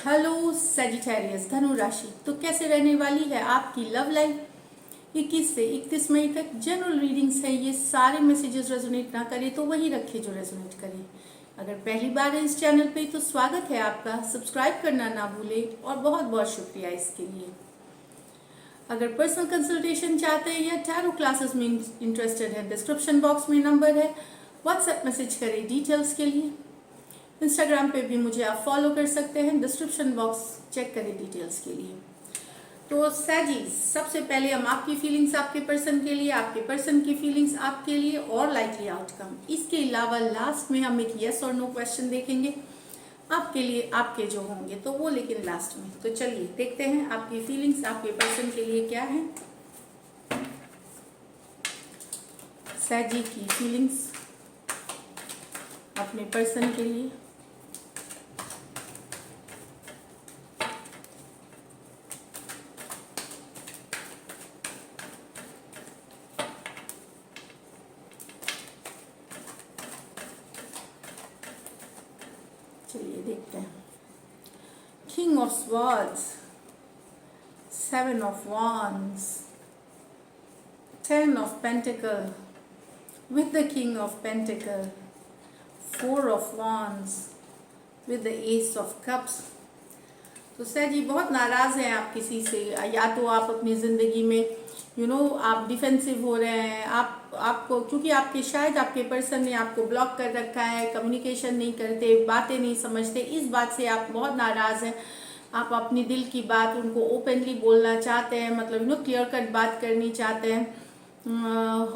Hello Sagittarius धनु राशि, तो कैसे रहने वाली है आपकी लव लाइफ 21 से 31 मई तक। जनरल रीडिंग्स है, ये सारे मैसेजेस रेजोनेट ना करे तो वही रखे जो रेजोनेट करे। अगर पहली बार है इस चैनल पे तो स्वागत है आपका, सब्सक्राइब करना ना भूले और बहुत बहुत शुक्रिया इसके लिए। अगर पर्सनल कंसल्टेशन चाहते हैं या टैरो क्लासेस में इंटरेस्टेड है, डिस्क्रिप्शन बॉक्स में नंबर है, व्हाट्सएप मैसेज करें डिटेल्स के लिए। इंस्टाग्राम पे भी मुझे आप फॉलो कर सकते हैं, डिस्क्रिप्शन बॉक्स चेक करें डिटेल्स के लिए। तो सैजीज, सबसे पहले हम आपकी फीलिंग्स आपके पर्सन के लिए, आपके पर्सन की फीलिंग्स आपके लिए और लाइकली आउटकम। इसके अलावा लास्ट में हम एक यस और नो क्वेश्चन देखेंगे आपके लिए, आपके जो होंगे तो वो, लेकिन लास्ट में। तो चलिए देखते हैं आपकी फीलिंग्स आपके पर्सन के लिए क्या है। सैजी की फीलिंग्स अपने पर्सन के लिए। चलिए देखते हैं। King of swords, 7 of wands, 10 of pentacle with the king of pentacle, 4 of wands with the ace of cups। तो सर जी बहुत नाराज़ हैं आप किसी से, या तो आप अपनी ज़िंदगी में आप डिफेंसिव हो रहे हैं, आपको क्योंकि शायद आपके पर्सन ने आपको ब्लॉक कर रखा है, कम्युनिकेशन नहीं करते, बातें नहीं समझते, इस बात से आप बहुत नाराज़ हैं। आप अपनी दिल की बात उनको ओपनली बोलना चाहते हैं, मतलब क्लियर कट बात करनी चाहते हैं।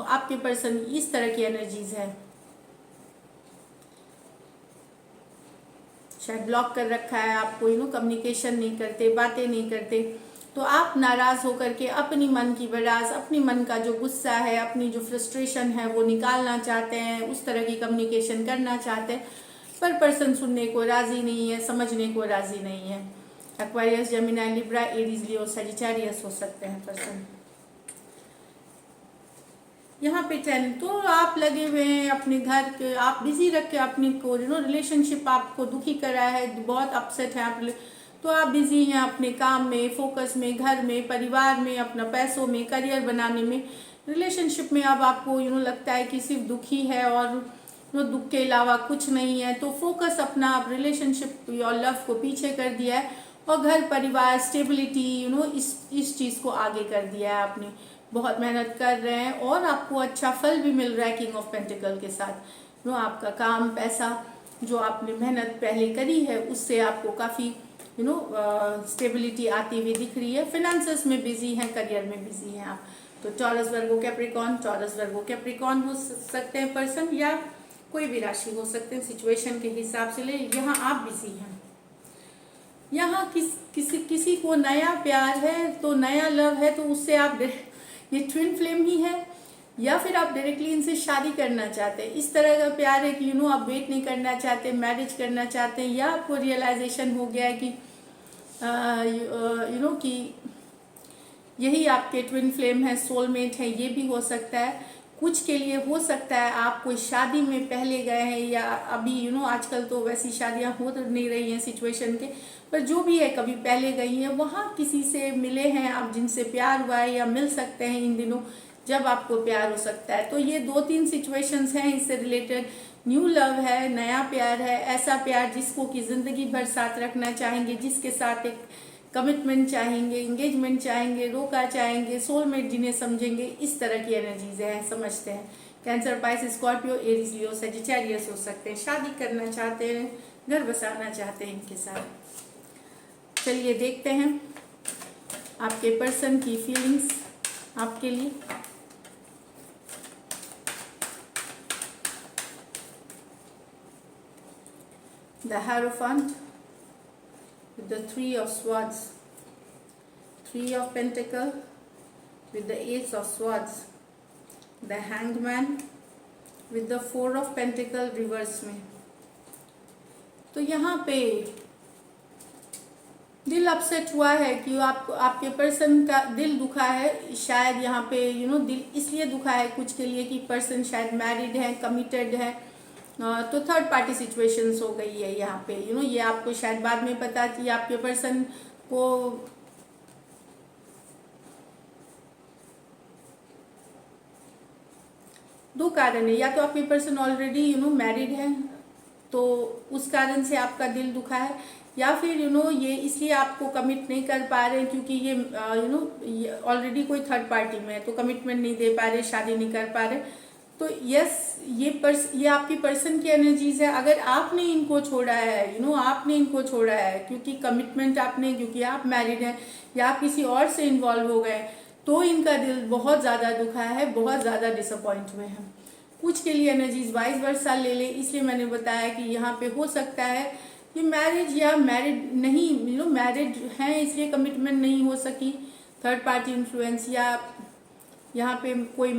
आपके पर्सन इस तरह की एनर्जीज है, शायद ब्लॉक कर रखा है आपको, कम्युनिकेशन नहीं करते, बातें नहीं करते। तो आप नाराज़ होकर के अपनी मन की बड़ास, अपनी मन का जो गुस्सा है, अपनी जो फ्रस्ट्रेशन है वो निकालना चाहते हैं, उस तरह की कम्युनिकेशन करना चाहते हैं, पर पर्सन सुनने को राज़ी नहीं है, समझने को राज़ी नहीं है। Aquarius, Gemini, Libra, Aries, Leo, Sagittarius हो सकते हैं पर्सन। यहाँ पे 10, तो आप लगे हुए हैं अपने घर के, आप बिजी रख के अपनी को रिलेशनशिप आपको दुखी कर रहा है, बहुत अपसेट है आप, तो आप बिजी हैं अपने काम में, फोकस में, घर में, परिवार में, अपना पैसों में, करियर बनाने में। रिलेशनशिप में अब आपको लगता है कि सिर्फ दुखी है और दुख के अलावा कुछ नहीं है। तो फोकस अपना रिलेशनशिप और लव को पीछे कर दिया है और घर परिवार स्टेबिलिटी इस चीज़ को आगे कर दिया है आपने। बहुत मेहनत कर रहे हैं और आपको अच्छा फल भी मिल रहा है किंग ऑफ पेंटिकल के साथ। आपका काम, पैसा जो आपने मेहनत पहले करी है उससे आपको काफ़ी स्टेबिलिटी आती हुई दिख रही है। फिनेंसेस में बिजी हैं, करियर में बिजी हैं आप। तो Taurus, Virgo, Capricorn, taurus, Virgo, Capricorn हो सकते हैं पर्सन, या कोई भी राशि हो सकते हैं, सिचुएशन के हिसाब से। ले यहाँ आप बिजी हैं, यहाँ किसी को नया प्यार है, तो नया लव है, तो उससे आप, ये ट्विन फ्लेम ही है, या फिर आप डायरेक्टली इनसे शादी करना चाहते हैं। इस तरह का प्यार है कि आप वेट नहीं करना चाहते, मैरिज करना चाहते हैं, या आपको रियलाइजेशन हो गया है कि कि यही आपके ट्विन फ्लेम है, सोलमेट है। ये भी हो सकता है, कुछ के लिए हो सकता है आप कोई शादी में पहले गए हैं, या अभी आजकल तो वैसी शादियां हो तो नहीं रही हैं सिचुएशन के, पर जो भी है कभी पहले गई हैं, वहाँ किसी से मिले हैं आप जिनसे प्यार हुआ है, या मिल सकते हैं इन दिनों जब आपको प्यार हो सकता है। तो ये 2-3 सिचुएशंस हैं इससे रिलेटेड। न्यू लव है, नया प्यार है, ऐसा प्यार जिसको कि ज़िंदगी भर साथ रखना चाहेंगे, जिसके साथ एक कमिटमेंट चाहेंगे, एंगेजमेंट चाहेंगे, रोका चाहेंगे, सोलमेट जिन्हें समझेंगे, इस तरह की एनर्जीज हैं, समझते हैं। Cancer, Pisces, Scorpio, Aries, Leo, Sagittarius हो सकते हैं, शादी करना चाहते हैं, घर बसाना चाहते हैं इनके साथ। चलिए देखते हैं आपके पर्सन की फीलिंग्स आपके लिए। The Hierophant with the 3 of Swords, 3 of Pentacle with the Ace of Swords, the Hanged Man with the 4 of Pentacle reverse में। तो यहाँ पे दिल अपसेट हुआ है कि आपके पर्सन का दिल दुखा है, शायद यहाँ पे दिल इसलिए दुखा है कुछ के लिए कि पर्सन शायद मैरिड है, कमिटेड है, तो थर्ड पार्टी सिचुएशंस हो गई है यहाँ पे, ये आपको शायद बाद में पता कि आपके पर्सन को दो कारण है, या तो आपके पर्सन ऑलरेडी मैरिड है तो उस कारण से आपका दिल दुखा है, या फिर ये इसलिए आपको कमिट नहीं कर पा रहे क्योंकि ये ऑलरेडी कोई थर्ड पार्टी में है तो कमिटमेंट नहीं दे पा रहे, शादी नहीं कर पा रहे। तो यस, ये आपकी पर्सन की एनर्जीज है। अगर आपने इनको छोड़ा है, आपने इनको छोड़ा है क्योंकि कमिटमेंट आपने, क्योंकि आप मैरिड हैं या आप किसी और से इन्वॉल्व हो गए, तो इनका दिल बहुत ज़्यादा दुखा है, बहुत ज़्यादा डिसअपॉइंट में है। कुछ के लिए एनर्जीज 22 साल ले ले, इसलिए मैंने बताया कि यहाँ पे हो सकता है कि मैरिज या मैरिड नहीं, मैरिड हैं इसलिए कमिटमेंट नहीं हो सकी, थर्ड पार्टी इन्फ्लुएंस, या यहाँ पे कोई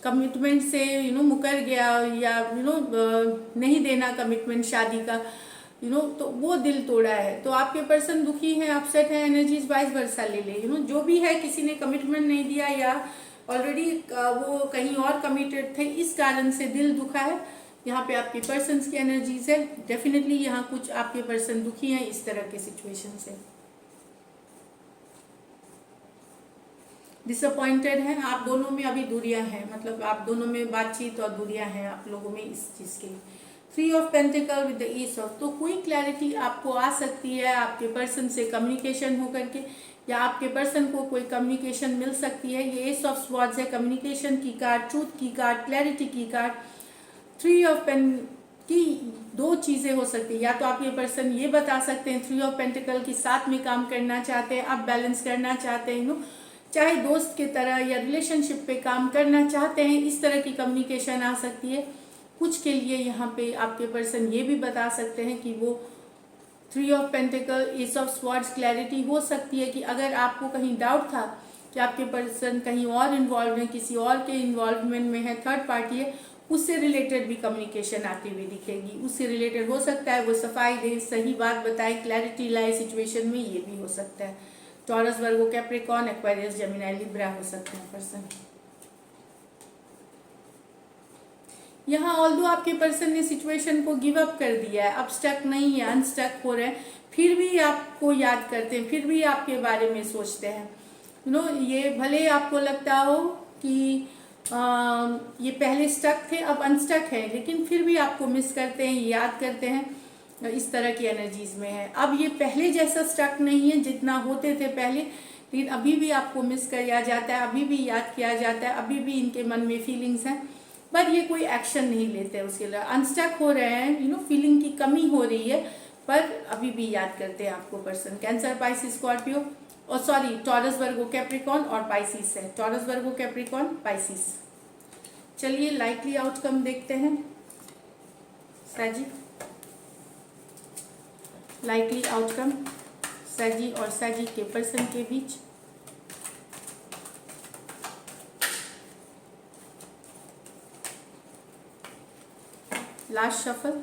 कमिटमेंट से मुकर गया, या नहीं देना कमिटमेंट शादी का, तो वो दिल तोड़ा है। तो आपके पर्सन दुखी हैं, अपसेट है, एनर्जीज 22 ले ले, जो भी है, किसी ने कमिटमेंट नहीं दिया या ऑलरेडी वो कहीं और कमिटेड थे, इस कारण से दिल दुखा है। यहाँ पे आपके पर्सन की एनर्जीज है, डेफिनेटली यहाँ कुछ आपके पर्सन दुखी हैं इस तरह के सिचुएशन से, डिसअपॉइंटेड हैं। आप दोनों में अभी दूरियां हैं, मतलब आप दोनों में बातचीत और दूरियां हैं आप लोगों में इस चीज़ के लिए। 3 of pentacle with the S of, तो कोई क्लैरिटी आपको आ सकती है आपके पर्सन से कम्युनिकेशन होकर के, या आपके पर्सन को कोई कम्युनिकेशन मिल सकती है। ये एस ऑफ स्वॉर्ड्स है, कम्युनिकेशन की कार्ड, ट्रूथ की कार्ड, क्लैरिटी की कार्ड। 3 ऑफ पेन की दो चीज़ें हो सकती है, या तो आप ये पर्सन ये बता सकते हैं 3 ऑफ पेंटिकल के साथ में काम करना चाहते हैं, आप बैलेंस करना चाहते हैं, चाहे दोस्त के तरह या रिलेशनशिप पे काम करना चाहते हैं, इस तरह की कम्युनिकेशन आ सकती है। कुछ के लिए यहाँ पे आपके पर्सन ये भी बता सकते हैं कि वो 3 of pentacle, S of swords, clarity हो सकती है कि अगर आपको कहीं डाउट था कि आपके पर्सन कहीं और इन्वॉल्व है, किसी और के इन्वॉल्वमेंट में है, थर्ड पार्टी है, उससे रिलेटेड भी कम्युनिकेशन आती हुई दिखेगी। उससे रिलेटेड हो सकता है वो सफाई दे, सही बात बताए, क्लैरिटी लाए सिचुएशन में, ये भी हो सकता है। Taurus, Virgo, Capricorn, Aquarius, Gemini, Libra हो सकते हैं पर्सन। यहाँ ऑल्दो आपके पर्सन ने सिचुएशन को गिव अप कर दिया है, अब स्टक नहीं है, अनस्टक हो रहे हैं, फिर भी आपको याद करते हैं, फिर भी आपके बारे में सोचते हैं। ये भले आपको लगता हो कि ये पहले स्टक थे अब अनस्टक है, लेकिन फिर भी आपको मिस करते हैं, याद करते हैं, इस तरह की एनर्जीज में है। अब ये पहले जैसा स्टक नहीं है जितना होते थे पहले, लेकिन अभी भी आपको मिस किया जाता है, अभी भी याद किया जाता है, अभी भी इनके मन में फीलिंग्स हैं, पर ये कोई एक्शन नहीं लेते उसके लिए, अनस्टक हो रहे हैं, फीलिंग की कमी हो रही है, पर अभी भी याद करते हैं आपको पर्सन। कैंसर, पाइसिस, स्कॉर्पियो, और सॉरी टॉरस, वर्गो, कैप्रिकॉर्न और पाइसिस है, टॉरस, वर्गो, कैप्रिकॉर्न, पाइसिस। चलिए लाइकली आउटकम देखते हैं सैजी, लाइकली आउटकम सैजी और सैजी के पर्सन के बीच। Last shuffle,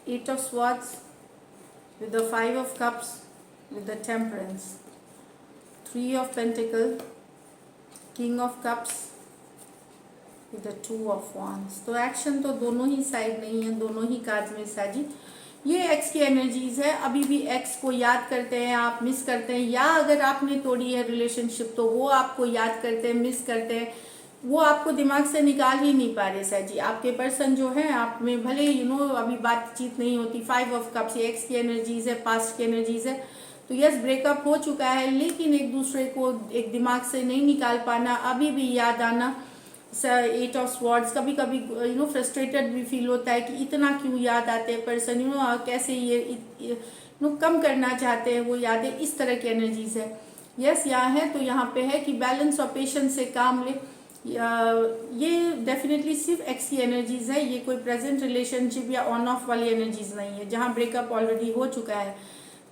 eight of swords with the 5 of cups with the temperance, 3 of pentacle, king of cups with the 2 of wands। तो action तो दोनों ही साइड नहीं है, दोनों ही कार्ड्स में साजी। ये एक्स की एनर्जीज है, अभी भी एक्स को याद करते हैं आप, मिस करते हैं, या अगर आपने तोड़ी है रिलेशनशिप तो वो आपको याद करते हैं, मिस करते हैं, वो आपको दिमाग से निकाल ही नहीं पा रहे सर जी। आपके पर्सन जो है आप में भले अभी बातचीत नहीं होती, 5 ऑफ कप्स ये एक्स की एनर्जीज है, पास्ट की एनर्जीज है, तो यस ब्रेकअप हो चुका है, लेकिन एक दूसरे को एक दिमाग से नहीं निकाल पाना, अभी भी याद आना। सर 8 ऑफ स्वॉर्ड्स, कभी कभी फ्रस्ट्रेटेड भी फील होता है कि इतना क्यों याद आते हैं पर्सन, कैसे ये कम करना चाहते हैं वो यादें, इस तरह की एनर्जीज है। यस यहाँ है, तो यहाँ पे है कि बैलेंस और पेशेंस से काम ले। ये डेफिनेटली सिर्फ एक्स की एनर्जीज है, ये कोई प्रेजेंट रिलेशनशिप या ऑन ऑफ वाली एनर्जीज नहीं है जहाँ ब्रेकअप ऑलरेडी हो चुका है।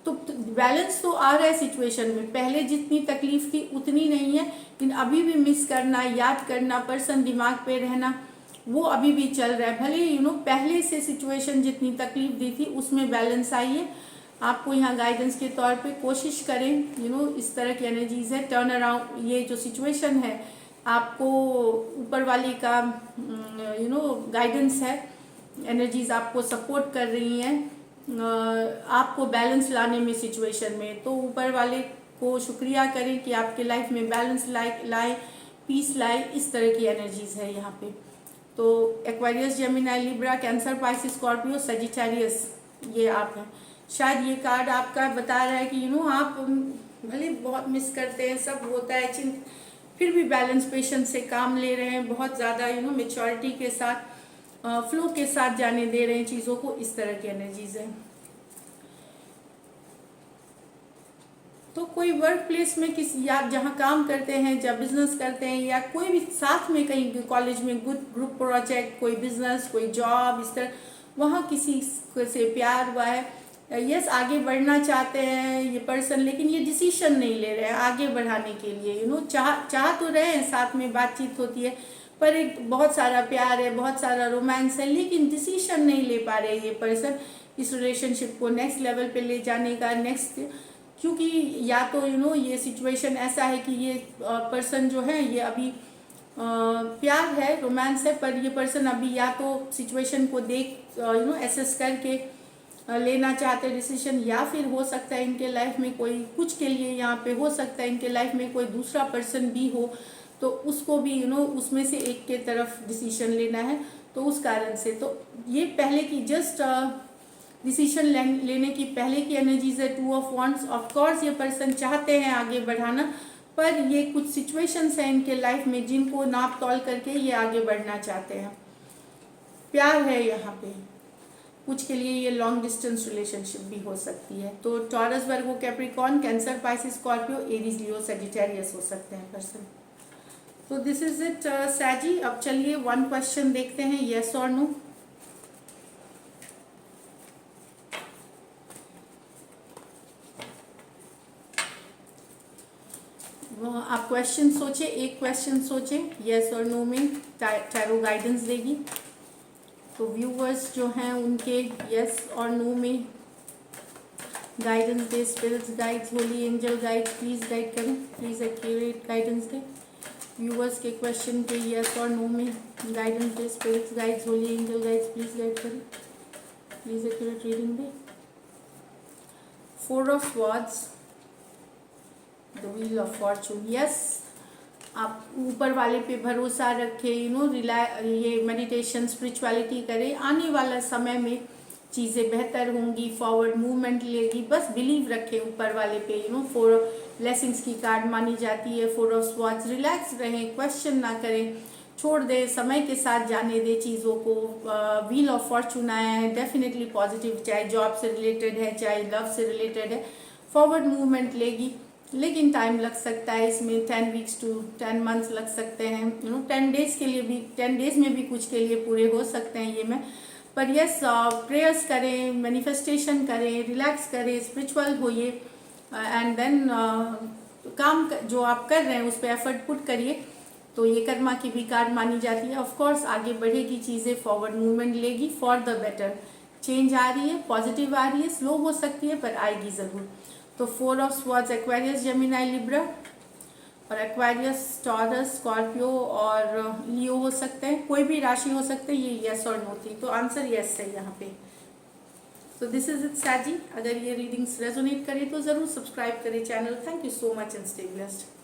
तो बैलेंस तो आ रहा है सिचुएशन में, पहले जितनी तकलीफ थी उतनी नहीं है, लेकिन अभी भी मिस करना, याद करना, पर्सन दिमाग पे रहना, वो अभी भी चल रहा है। भले पहले से सिचुएशन जितनी तकलीफ दी थी उसमें बैलेंस आई है, आपको यहाँ गाइडेंस के तौर पे कोशिश करें इस तरह की एनर्जीज है। टर्न अराउंड ये जो सिचुएशन है आपको ऊपर वाली का गाइडेंस है, एनर्जीज आपको सपोर्ट कर रही हैं आपको बैलेंस लाने में सिचुएशन में। तो ऊपर वाले को शुक्रिया करें कि आपके लाइफ में बैलेंस लाए, पीस लाए, इस तरह की एनर्जीज है यहाँ पे। तो Aquarius, Gemini, Libra, cancer, Pisces, Scorpio, Sagittarius ये आप हैं। शायद ये कार्ड आपका बता रहा है कि आप भले बहुत मिस करते हैं, सब होता है चिंत, फिर भी बैलेंस पेशेंस से काम ले रहे हैं, बहुत ज़्यादा मेच्योरिटी के साथ फ्लो के साथ जाने दे रहे हैं चीज़ों को, इस तरह की एनर्जीज है। तो कोई वर्क प्लेस में किसी आप जहाँ काम करते हैं, जब बिजनेस करते हैं, या कोई भी साथ में कहीं कॉलेज में ग्रुप प्रोजेक्ट, कोई बिजनेस, कोई जॉब, इस तरह वहाँ किसी से प्यार हुआ है, यस आगे बढ़ना चाहते हैं ये पर्सन, लेकिन ये डिसीजन नहीं ले रहे हैं आगे बढ़ाने के लिए। चाह तो रहे हैं, साथ में बातचीत होती है, पर एक बहुत सारा प्यार है, बहुत सारा रोमांस है, लेकिन डिसीजन नहीं ले पा रहे ये पर्सन इस रिलेशनशिप को नेक्स्ट लेवल पे ले जाने का। क्योंकि या तो ये सिचुएशन ऐसा है कि ये पर्सन जो है ये अभी प्यार है, रोमांस है, पर ये पर्सन अभी या तो सिचुएशन को देख एसेस करके लेना चाहते हैं डिसीजन, या फिर हो सकता है इनके लाइफ में कोई कुछ के लिए यहाँ पे हो सकता है इनके लाइफ में कोई दूसरा पर्सन भी हो, तो उसको भी उसमें से एक के तरफ डिसीजन लेना है। तो उस कारण से तो ये पहले की जस्ट डिसीजन लेने की पहले की एनर्जीज है, 2 ऑफ वांड्स। ऑफ कोर्स ये पर्सन चाहते हैं आगे बढ़ाना, पर ये कुछ सिचुएशंस हैं इनके लाइफ में जिनको नाप तोल करके ये आगे बढ़ना चाहते हैं। प्यार है यहाँ पे, कुछ के लिए ये लॉन्ग डिस्टेंस रिलेशनशिप भी हो सकती है। तो Taurus, Virgo, Capricorn, Cancer, Pisces, Scorpio, Aries, Leo, Sagittarius हो सकते हैं पर्सन। तो दिस इज इट सैजी। अब चलिए 1 क्वेश्चन देखते हैं, येस और नो। आप क्वेश्चन सोचे, एक क्वेश्चन सोचे, येस और नो में टैरो गाइडेंस देगी। तो व्यूवर्स जो हैं उनके येस और नो में गाइडेंस दे, spirits guides, holy angel guides please guide करें, प्लीज एक्यूरेट गाइडेंस दे। व्यूवर्स के क्वेश्चन के येस और नो में गाइडेंस दे, spirits guides, holy angel guides please guide करें, प्लीज एक्यूरेट रीडिंग दे। 4 of swords, the wheel of fortune. Yes, आप ऊपर वाले पे भरोसा रखें, ये मेडिटेशन, स्पिरिचुअलिटी करें, आने वाला समय में चीज़ें बेहतर होंगी, फॉरवर्ड मूवमेंट लेगी, बस बिलीव रखें ऊपर वाले पे। 4 ब्लेसिंग्स की कार्ड मानी जाती है, 4 ऑफ स्वॉर्ड्स। रिलैक्स रहें, क्वेश्चन ना करें, छोड़ दें, समय के साथ जाने दें चीज़ों को। व्हील ऑफ फॉर्चून आया है, डेफिनेटली पॉजिटिव, चाहे जॉब से रिलेटेड है, चाहे लव से रिलेटेड है, फॉरवर्ड मूवमेंट लेगी, लेकिन टाइम लग सकता है इसमें। 10 वीक्स to 10 मंथ्स लग सकते हैं। 10 डेज के लिए भी, 10 डेज में भी कुछ के लिए पूरे हो सकते हैं ये में। पर यस, प्रेयर्स करें, मैनिफेस्टेशन करें, रिलैक्स करें, स्पिरिचुअल होइए, एंड देन काम जो आप कर रहे हैं उस पर एफर्ट पुट करिए। तो ये कर्मा की भी कार्ड मानी जाती है। ऑफ कोर्स आगे बढ़ेगी चीज़ें, फॉरवर्ड मूवमेंट लेगी, फॉर द बेटर। चेंज आ रही है, पॉजिटिव आ रही है, स्लो हो सकती है पर आएगी ज़रूर। तो 4 of swords Aquarius, Gemini, Libra, और एक्वेरियस, टॉरस, स्कॉर्पियो और लियो हो सकते हैं, कोई भी राशि हो सकते हैं। ये यस और नो थी, तो आंसर यस है यहाँ पे। तो दिस इज इट सैजी। अगर ये रीडिंग्स रेजोनेट करे तो ज़रूर सब्सक्राइब करें channel. Thank you so much and stay blessed.